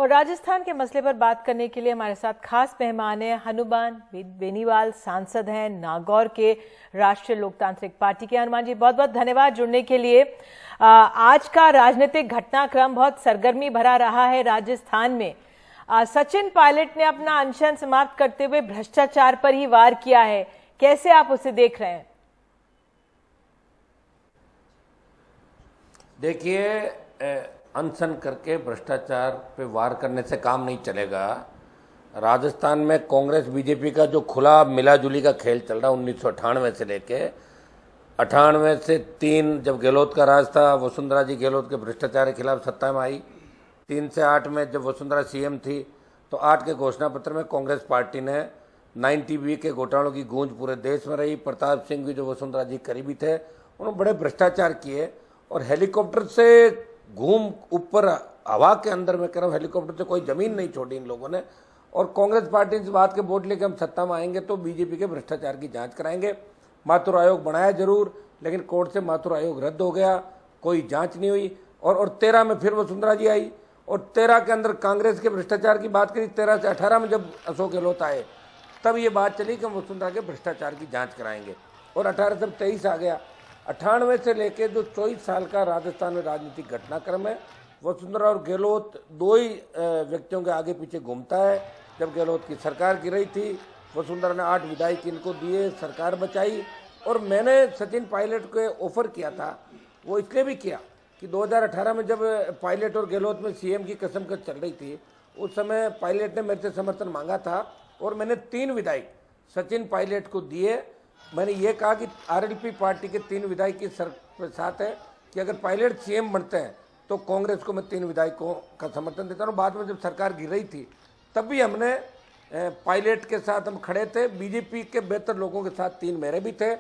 और राजस्थान के मसले पर बात करने के लिए हमारे साथ खास मेहमान हैं हनुमान बेनीवाल, सांसद हैं नागौर के राष्ट्रीय लोकतांत्रिक पार्टी के। हनुमान जी बहुत बहुत धन्यवाद जुड़ने के लिए। आज का राजनीतिक घटनाक्रम बहुत सरगर्मी भरा रहा है राजस्थान में। सचिन पायलट ने अपना अनशन समाप्त करते हुए भ्रष्टाचार पर ही वार किया है, कैसे आप उसे देख रहे हैं? देखिए, अनशन करके भ्रष्टाचार पे वार करने से काम नहीं चलेगा। राजस्थान में कांग्रेस बीजेपी का जो खुला मिलाजुली का खेल चल रहा 1998 से लेके 98 से 3 जब गहलोत का राज था, वसुंधरा जी गहलोत के भ्रष्टाचार के खिलाफ सत्ता में आई। 3 से 8 में जब वसुंधरा सीएम थी तो 8 के घोषणा पत्र में कांग्रेस पार्टी ने 9TB के घोटालों की गूंज पूरे देश में रही। प्रताप सिंह भी जो वसुंधरा जी करीबी थे, उन्होंने बड़े भ्रष्टाचार किए और हेलीकॉप्टर से घूम ऊपर हवा के अंदर, मैं कह रहा हूँ हेलीकॉप्टर से कोई जमीन नहीं छोड़ी इन लोगों ने। और कांग्रेस पार्टी इस बात के वोट लेके हम सत्ता में आएंगे तो बीजेपी के भ्रष्टाचार की जांच कराएंगे। माथुर आयोग बनाया जरूर, लेकिन कोर्ट से माथुर आयोग रद्द हो गया, कोई जांच नहीं हुई। और 13 में फिर वसुंधरा जी आई और 13 के अंदर कांग्रेस के भ्रष्टाचार की बात करी। 13 से 18 में जब अशोक गहलोत आए तब ये बात चली कि हम वसुंधरा के भ्रष्टाचार की जांच कराएंगे। और 18 से 23 आ गया। 98 से लेके जो 24 साल का राजस्थान में राजनीतिक घटनाक्रम है, वसुंधरा और गहलोत दो ही व्यक्तियों के आगे पीछे घूमता है। जब गहलोत की सरकार गिरी थी, वसुंधरा ने 8 विधायक इनको दिए, सरकार बचाई। और मैंने सचिन पायलट को ऑफर किया था, वो इसलिए भी किया कि 2018 में जब पायलट और गहलोत में सीएम की कसमकस चल रही थी, उस समय पायलट ने मेरे से समर्थन मांगा था और मैंने 3 विधायक सचिन पायलट को दिए। मैंने ये कहा कि आरएलपी पार्टी के 3 विधायक की साथ है कि अगर पायलट सीएम बनते हैं तो कांग्रेस को मैं 3 विधायकों का समर्थन देता हूँ। बाद में जब सरकार गिर रही थी तब भी हमने पायलट के साथ हम खड़े थे। बीजेपी के बेहतर लोगों के साथ 3 मेरे भी थे।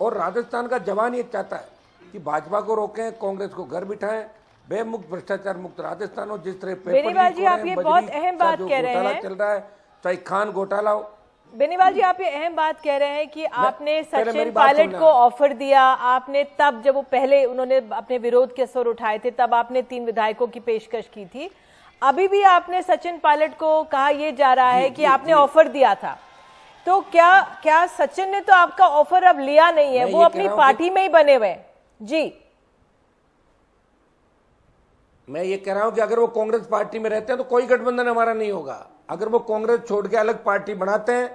और राजस्थान का जवान ये चाहता है कि भाजपा को रोकें, कांग्रेस को घर बिठाएं, बेमुक्त भ्रष्टाचार मुक्त राजस्थान हो। जिस तरह बेनीवाल जी आप ये बहुत अहम बात कह रहे हैं, चल रहा है, चाहे खान घोटाला हो। बेनीवाल जी आप ये अहम बात कह रहे हैं कि आपने सचिन पायलट को ऑफर दिया, आपने तब जब वो पहले उन्होंने अपने विरोध के स्वर उठाए थे तब आपने 3 विधायकों की पेशकश की थी। अभी भी आपने सचिन पायलट को कहा यह जा रहा है कि आपने ऑफर दिया था, तो क्या सचिन ने तो आपका ऑफर अब लिया नहीं है, वो अपनी पार्टी में ही बने हुए जी? मैं ये कह रहा हूं कि अगर वो कांग्रेस पार्टी में रहते हैं तो कोई गठबंधन हमारा नहीं होगा। अगर वो कांग्रेस छोड़ के अलग पार्टी बनाते हैं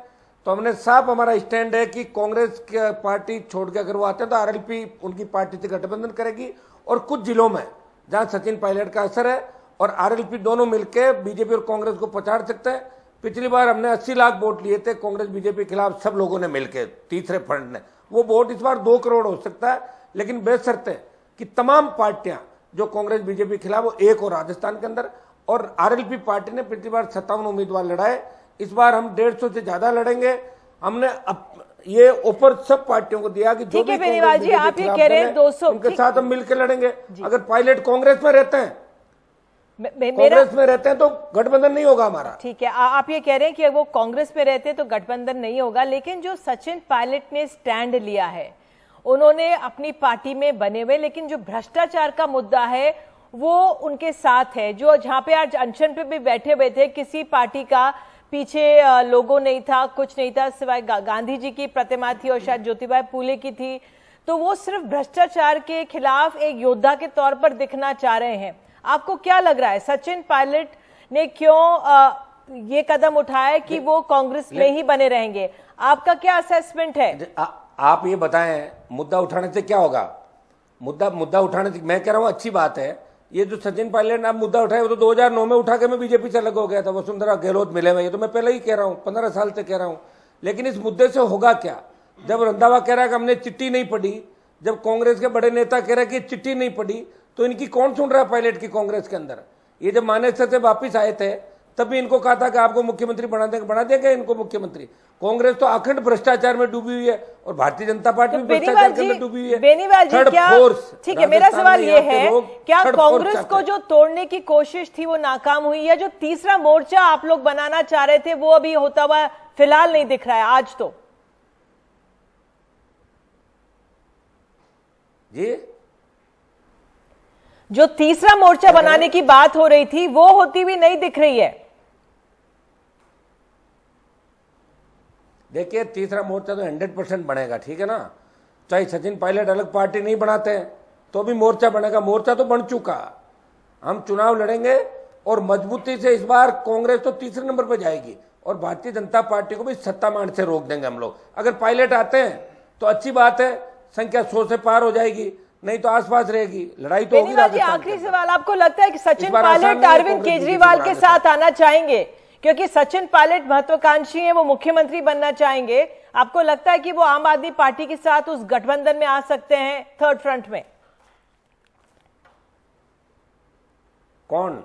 तो हमने साफ हमारा स्टैंड है कि कांग्रेस की पार्टी छोड़ के अगर वो आते हैं तो आरएलपी उनकी पार्टी से गठबंधन करेगी। और कुछ जिलों में जहां सचिन पायलट का असर है और आरएलपी दोनों मिलकर बीजेपी और कांग्रेस को पछाड़ सकते हैं। पिछली बार हमने 80 लाख वोट लिए थे कांग्रेस बीजेपी के खिलाफ, सब लोगों ने मिलकर, तीसरे फ्रंट ने। वो वोट इस बार 2 करोड़ हो सकता है, लेकिन बेशर्त है कि तमाम पार्टियां जो कांग्रेस बीजेपी के खिलाफ वो एक हो राजस्थान के अंदर। और आरएलपी पार्टी ने पिछली बार 57 उम्मीदवार लड़ाए, इस बार हम 150 से ज्यादा लड़ेंगे। हमने ये ऑफर सब पार्टियों को दिया कि जो भी बेनीवाल जी आप ये कह रहे हैं 200 उनके साथ हम मिलकर लड़ेंगे। अगर पायलट कांग्रेस में रहते हैं, कांग्रेस में रहते हैं तो गठबंधन नहीं होगा हमारा। ठीक है, आप ये कह रहे हैं कि वो कांग्रेस में रहते हैं तो गठबंधन नहीं होगा, लेकिन जो सचिन पायलट ने स्टैंड लिया है, उन्होंने अपनी पार्टी में बने हुए, लेकिन जो भ्रष्टाचार का मुद्दा है वो उनके साथ है। जो जहां पे आज अनशन पे भी बैठे हुए थे, किसी पार्टी का पीछे लोगो नहीं था, कुछ नहीं था, सिवाय गांधी जी की प्रतिमा थी और शायद ज्योतिबा फूले की थी। तो वो सिर्फ भ्रष्टाचार के खिलाफ एक योद्धा के तौर पर दिखना चाह रहे हैं। आपको क्या लग रहा है सचिन पायलट ने क्यों ये कदम उठाया कि वो कांग्रेस में ही बने रहेंगे? आपका क्या असेसमेंट है? आप ये बताएं, मुद्दा उठाने से क्या होगा? मुद्दा उठाने से मैं कह रहा हूं अच्छी बात है। ये जो सचिन पायलट ने आप मुद्दा उठाया वो तो 2009 में उठा के मैं बीजेपी से अलग हो गया था, वसुंधरा गहलोत मिले हुए, ये तो मैं पहले ही कह रहा हूं, 15 साल से कह रहा हूं। लेकिन इस मुद्दे से होगा क्या? जब रंधावा कह रहा है कि हमने चिट्ठी नहीं पढ़ी, जब कांग्रेस के बड़े नेता कह रहे हैं कि चिट्ठी नहीं पढ़ी, तो इनकी कौन सुन रहा है पायलट की कांग्रेस के अंदर? ये जब मानेसर से वापिस आए थे तब भी इनको कहा था कि आपको मुख्यमंत्री बना देंगे इनको मुख्यमंत्री। कांग्रेस तो अखंड भ्रष्टाचार में डूबी हुई है और भारतीय जनता पार्टी भी भ्रष्टाचार के अंदर डूबी हुई है। बेनीवाल जी क्या, ठीक है, मेरा सवाल ये है, क्या कांग्रेस को जो तोड़ने की कोशिश थी वो नाकाम हुई है? जो तीसरा मोर्चा आप लोग बनाना चाह रहे थे वो अभी होता हुआ फिलहाल नहीं दिख रहा है आज तो? जी जो तीसरा मोर्चा बनाने की बात हो रही थी वो होती हुई नहीं दिख रही है। देखिए, तीसरा मोर्चा तो 100% बनेगा, ठीक है ना। चाहे सचिन पायलट अलग पार्टी नहीं बनाते हैं तो भी मोर्चा बनेगा। मोर्चा तो बन चुका, हम चुनाव लड़ेंगे और मजबूती से इस बार कांग्रेस तो तीसरे नंबर पर जाएगी और भारतीय जनता पार्टी को भी सत्ता मांड से रोक देंगे हम लोग। अगर पायलट आते हैं तो अच्छी बात है, संख्या 100 से पार हो जाएगी, नहीं तो आसपास रहेगी। लड़ाई तो होगी। आखिरी सवाल, आपको लगता है कि सचिन पायलट अरविंद केजरीवाल के साथ आना चाहेंगे? क्योंकि सचिन पायलट महत्वाकांक्षी है, वो मुख्यमंत्री बनना चाहेंगे। आपको लगता है कि वो आम आदमी पार्टी के साथ उस गठबंधन में आ सकते हैं थर्ड फ्रंट में? कौन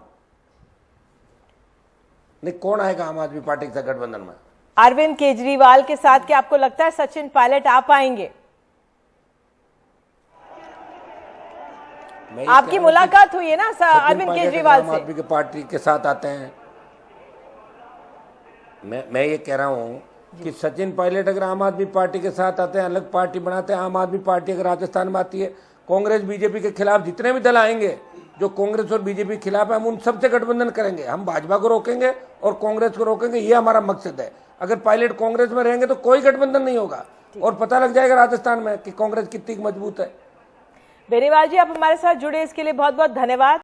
नहीं, कौन आएगा आम आदमी पार्टी के साथ गठबंधन में? अरविंद केजरीवाल के साथ क्या आपको लगता है सचिन पायलट आ पाएंगे? आपकी मुलाकात हुई है ना अरविंद केजरीवाल से? आम आदमी की पार्टी के साथ आते हैं। मैं ये कह रहा हूं कि सचिन पायलट अगर आम आदमी पार्टी के साथ आते हैं, अलग पार्टी बनाते हैं, आम आदमी पार्टी अगर राजस्थान में आती है, कांग्रेस बीजेपी के खिलाफ जितने भी दल आएंगे जो कांग्रेस और बीजेपी के खिलाफ है, हम उन सबसे गठबंधन करेंगे। हम भाजपा को रोकेंगे और कांग्रेस को रोकेंगे, ये हमारा मकसद है। अगर पायलट कांग्रेस में रहेंगे तो कोई गठबंधन नहीं होगा और पता लग जाएगा राजस्थान में कि कांग्रेस कितनी मजबूत है। बेनीवाल जी, आप हमारे साथ जुड़े इसके लिए बहुत बहुत धन्यवाद।